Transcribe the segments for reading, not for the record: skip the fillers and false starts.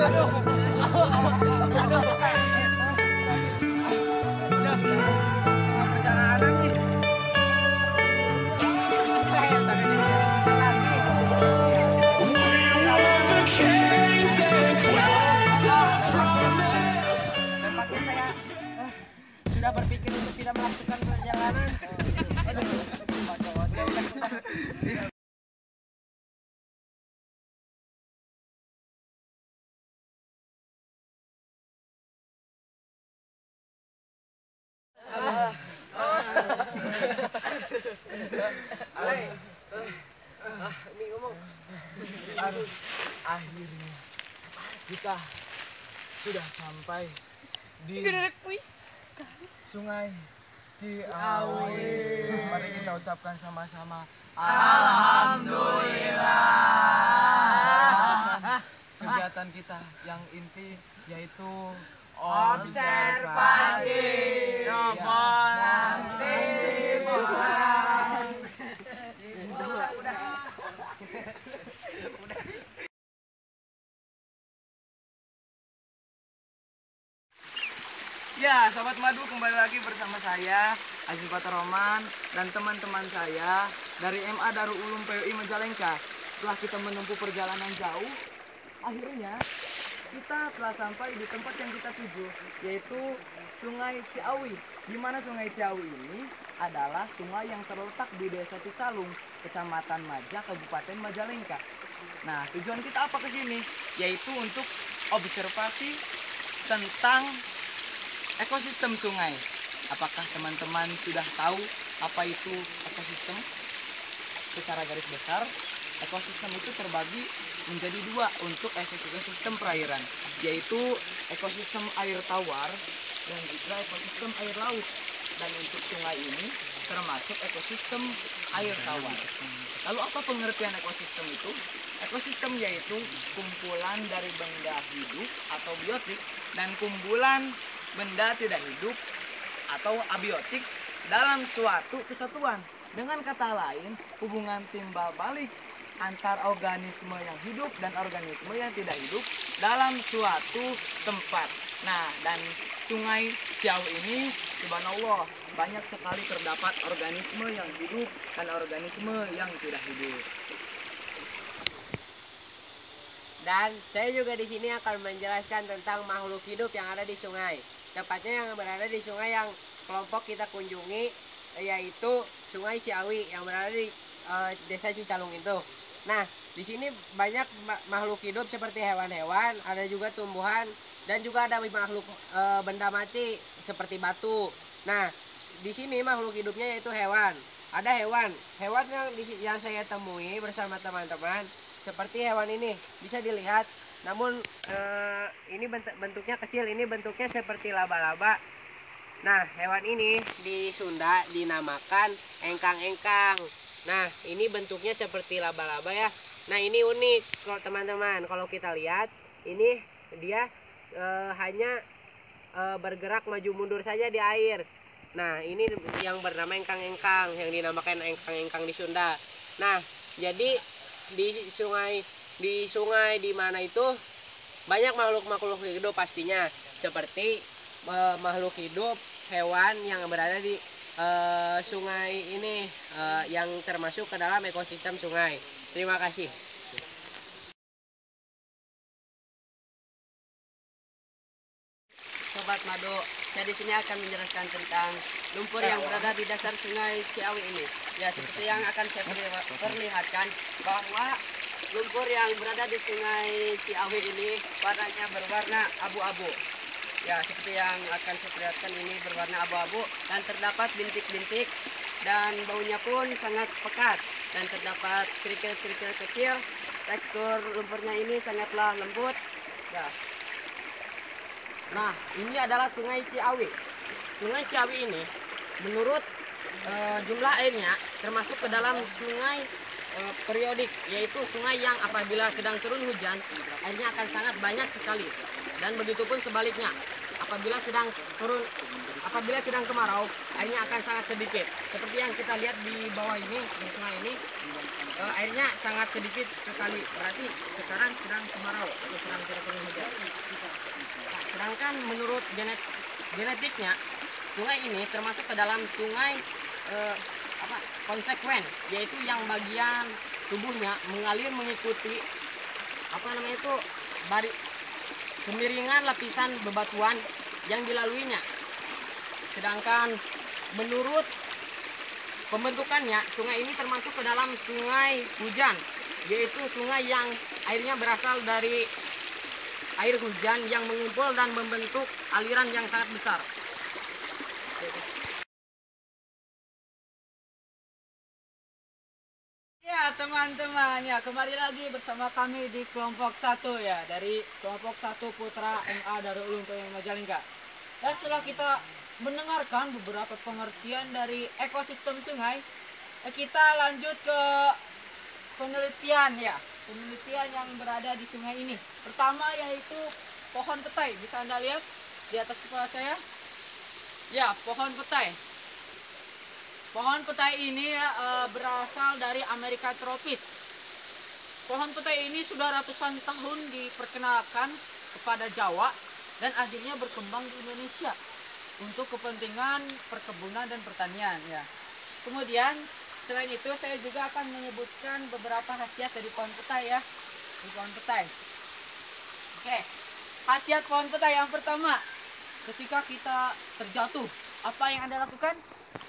Perjalanan nih. Tampaknya saya sudah berpikir untuk tidak melakukan perjalanan. Ini ngomong. Akhirnya kita sudah sampai di Sungai Ciawi. Mari kita ucapkan sama-sama Alhamdulillah. Kegiatan kita yang inti yaitu Observasi. Ya, Sobat Madu, kembali lagi bersama saya Azim Roman dan teman-teman saya dari MA Darul Ulum PUI Majalengka. Setelah kita menempuh perjalanan jauh, akhirnya kita telah sampai di tempat yang kita tuju, yaitu Sungai Ciawi. Di mana Sungai Ciawi ini adalah sungai yang terletak di Desa Cicalung, Kecamatan Maja, Kabupaten Majalengka. Nah, tujuan kita apa ke sini? Yaitu untuk observasi tentang ekosistem sungai. Apakah teman-teman sudah tahu apa itu ekosistem? Secara garis besar, ekosistem itu terbagi menjadi dua untuk ekosistem perairan, yaitu ekosistem air tawar dan juga ekosistem air laut. Dan untuk sungai ini termasuk ekosistem air tawar. Lalu apa pengertian ekosistem itu? Ekosistem yaitu kumpulan dari benda hidup atau biotik dan kumpulan benda tidak hidup atau abiotik dalam suatu kesatuan. Dengan kata lain, hubungan timbal balik antar organisme yang hidup dan organisme yang tidak hidup dalam suatu tempat. Nah, dan Sungai Ciawi ini, subhanallah, banyak sekali terdapat organisme yang hidup dan organisme yang tidak hidup. Dan saya juga di sini akan menjelaskan tentang makhluk hidup yang ada di sungai. Tepatnya yang berada di sungai yang kelompok kita kunjungi, yaitu Sungai Ciawi yang berada di Desa Cicalung itu. Nah, di sini banyak makhluk hidup seperti hewan-hewan, ada juga tumbuhan, dan juga ada makhluk benda mati seperti batu. Nah, di sini makhluk hidupnya yaitu hewan. Ada hewan yang saya temui bersama teman-teman seperti hewan ini, bisa dilihat. Namun ini bentuknya kecil, ini bentuknya seperti laba-laba. Nah, hewan ini di Sunda dinamakan engkang-engkang. Nah, ini bentuknya seperti laba-laba ya. Nah, ini unik kalau teman-teman. Kalau kita lihat, ini dia hanya bergerak maju mundur saja di air. Nah, ini yang bernama engkang-engkang, yang dinamakan engkang-engkang di Sunda. Nah, jadi di sungai di mana itu banyak makhluk hidup pastinya, seperti makhluk hidup hewan yang berada di sungai ini yang termasuk ke dalam ekosistem sungai. Terima kasih. Sobat Madu, saya di sini akan menjelaskan tentang lumpur yang berada di dasar Sungai Ciawi ini. Ya, seperti yang akan saya perlihatkan bahwa lumpur yang berada di Sungai Ciawi ini warnanya berwarna abu-abu. Ya, seperti yang akan saya perlihatkan, ini berwarna abu-abu dan terdapat bintik-bintik dan baunya pun sangat pekat dan terdapat kerikil-kerikil kecil. Tekstur lumpurnya ini sangatlah lembut. Ya. Nah, ini adalah Sungai Ciawi. Sungai Ciawi ini menurut jumlah airnya termasuk ke dalam sungai periodik, yaitu sungai yang apabila sedang turun hujan airnya akan sangat banyak sekali, dan begitu pun sebaliknya, apabila sedang kemarau airnya akan sangat sedikit. Seperti yang kita lihat di bawah ini, di sungai ini airnya sangat sedikit sekali. Berarti sekarang sedang kemarau atau sedang tidak turun hujan. Nah, sedangkan menurut genetiknya sungai ini termasuk ke dalam sungai konsekuen, yaitu yang bagian tubuhnya mengalir mengikuti kemiringan lapisan bebatuan yang dilaluinya. Sedangkan menurut pembentukannya, sungai ini termasuk ke dalam sungai hujan, yaitu sungai yang airnya berasal dari air hujan yang mengumpul dan membentuk aliran yang sangat besar. Ya teman-teman, ya kembali lagi bersama kami di kelompok 1 ya, dari kelompok 1 Putra MA Darul Ulum PUI Majalengka. Dan setelah kita mendengarkan beberapa pengertian dari ekosistem sungai, kita lanjut ke penelitian ya, penelitian yang berada di sungai ini. Pertama yaitu pohon petai. Bisa Anda lihat di atas kepala saya? Ya, pohon petai. Pohon petai ini berasal dari Amerika tropis. Pohon petai ini sudah ratusan tahun diperkenalkan kepada Jawa dan akhirnya berkembang di Indonesia untuk kepentingan perkebunan dan pertanian ya. Kemudian selain itu saya juga akan menyebutkan beberapa khasiat dari pohon petai ya. Di pohon petai. Oke. Khasiat pohon petai yang pertama, ketika kita terjatuh, apa yang Anda lakukan?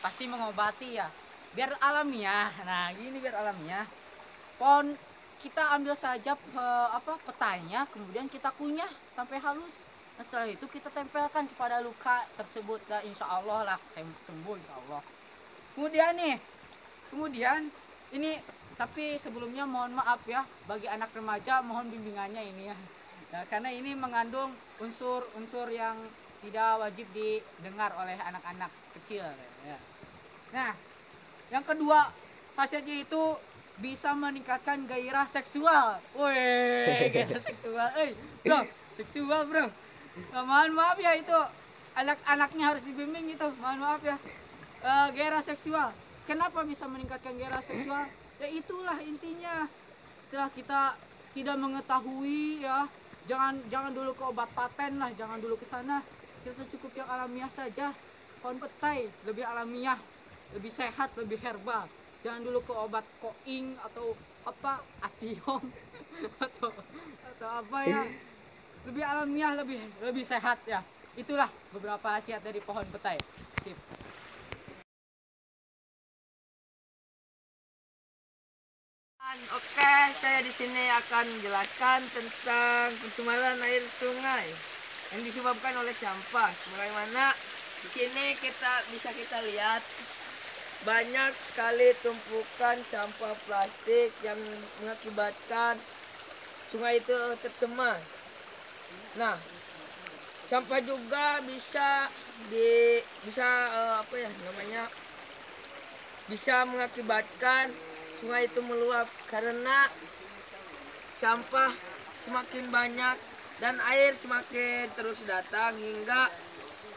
Pasti mengobati ya, biar alamiah. Nah gini, biar alamiah, pohon kita ambil saja petainya, kemudian kita kunyah sampai halus. Nah, setelah itu kita tempelkan kepada luka tersebut dan insya Allah lah sembuh insya Allah. Kemudian ini tapi sebelumnya mohon maaf ya bagi anak remaja, mohon bimbingannya ini ya. Nah, karena ini mengandung unsur-unsur yang tidak wajib didengar oleh anak-anak kecil ya. Nah, yang kedua khasiatnya itu bisa meningkatkan gairah seksual. Woi, gairah seksual. Bro, seksual, bro. Nah, mohon maaf ya itu anak-anaknya harus dibimbing itu. Mohon maaf ya. Gairah seksual. Kenapa bisa meningkatkan gairah seksual? Ya itulah intinya. Setelah kita tidak mengetahui ya, jangan dulu ke obat paten lah, jangan dulu ke sana. Kita cukup yang alamiah saja. Pohon petai lebih alamiah, lebih sehat, lebih herbal. Jangan dulu ke obat koing atau asiom atau apa ya. Lebih alamiah, lebih sehat ya. Itulah beberapa khasiat dari pohon petai. Sip. Oke, saya di sini akan menjelaskan tentang pencemaran air sungai yang disebabkan oleh sampah. Sebagaimana di sini bisa kita lihat banyak sekali tumpukan sampah plastik yang mengakibatkan sungai itu tercemar. Nah, sampah juga bisa mengakibatkan sungai itu meluap karena sampah semakin banyak dan air semakin terus datang hingga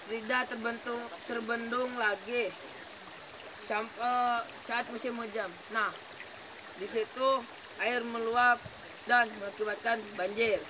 tidak terbendung lagi saat musim hujan. Nah, di situ air meluap dan mengakibatkan banjir.